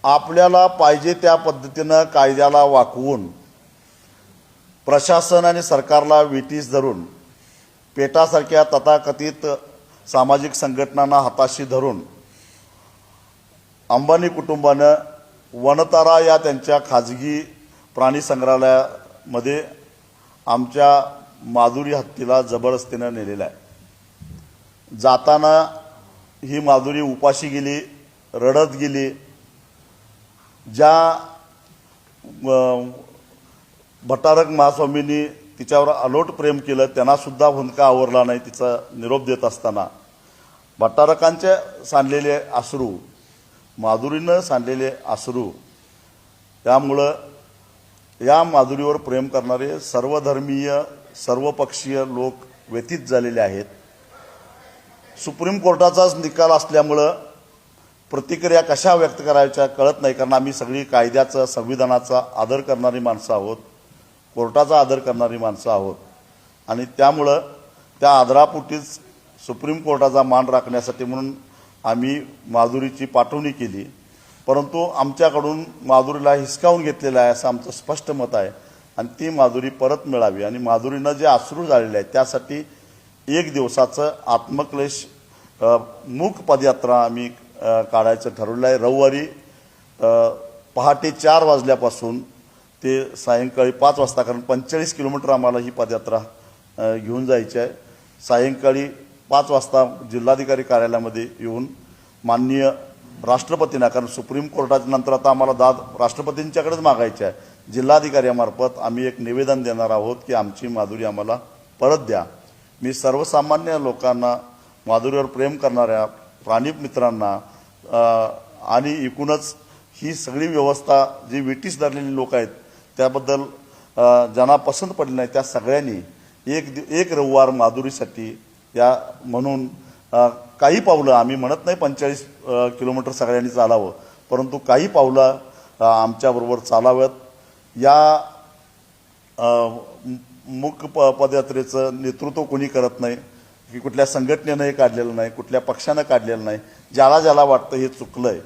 आपल्याला पाहिजे त्या पद्धतीनं कायद्याला वाकवून प्रशासन आणि सरकारला विटीस धरून पेटासारख्या तथाकथित सामाजिक संघटनांना हाताशी धरून अंबानी कुटुंबानं वनतारा या त्यांच्या खाजगी प्राणी संग्रहालयामध्ये आमच्या माधुरी हत्तीला जबरदस्तीनं नेलेला आहे। जाताना ही माधुरी उपाशी गेली, रडत गेली। ज्या भट्टारक महास्वामींनी तिच्यावर अलोट प्रेम केलं त्यांना सुद्धा हुंदका आवरला नाही। तिचा निरोप देत असताना भट्टारकांचे सांडलेले अश्रू, माधुरीनं सांडलेले अश्रू, त्यामुळं या माधुरीवर प्रेम करणारे सर्वधर्मीय सर्वपक्षीय लोक व्यथित झालेले आहेत। सुप्रीम कोर्टाचाच निकाल असल्यामुळं प्रतिक्रिया कशा व्यक्त करायच्या कळत नाही, कारण आम्ही सगळी कायद्याचा संविधानाचा आदर करणारी माणसं आहोत, कोर्टाचा आदर करणारी माणसं आहोत आणि त्यामुळं त्या आदरापोटीच सुप्रीम कोर्टाचा मान राखण्यासाठी म्हणून आम्ही माधुरीची पाठवणी केली। परंतु आमच्याकडून माधुरीला हिसकावून घेतलेलं आहे असं आमचं स्पष्ट मत आहे आणि ती माधुरी परत मिळावी आणि माधुरीनं जे अश्रू झालेले आहेत त्यासाठी 1 दिवसाचं आत्मक्लेश मूक पदयात्रा आम्ही काढायचं ठरवलं आहे। रविवारी पहाटे 4 वाजल्यापासून ते सायंकाळी 5 वाजता, कारण 45 किलोमीटर आम्हाला ही पदयात्रा घेऊन जायची आहे। सायंकाळी 5 वाजता जिल्हाधिकारी कार्यालयामध्ये येऊन माननीय राष्ट्रपतींना, कारण सुप्रीम कोर्टाच्या नंतर आता आम्हाला दाद राष्ट्रपतींच्याकडेच मागायची आहे, जिल्हाधिकाऱ्यामार्फत आम्ही एक निवेदन देणार आहोत की आमची माधुरी आम्हाला परत द्या। मी सर्वसामान्य लोकांना, माधुरीवर प्रेम करणाऱ्या प्राणी मित्रांना आणि एकूणच ही सगळी व्यवस्था जी विटीस धरलेली लोक आहेत त्याबद्दल ज्यांना पसंत पडली नाही त्या सगळ्यांनी एक रविवार माधुरीसाठी या म्हणून काही पावलं, आम्ही म्हणत नाही 45 किलोमीटर सगळ्यांनी चालावं, परंतु काही पावलं आमच्याबरोबर चालाव्यात। या मूक पदयात्रेचं नेतृत्व कोणी करत नाही, की कुठल्या संघटनेनं हे काढलेलं नाही, कुठल्या पक्षानं काढलेलं नाही। ज्याला ज्याला वाटतं हे चुकलं आहे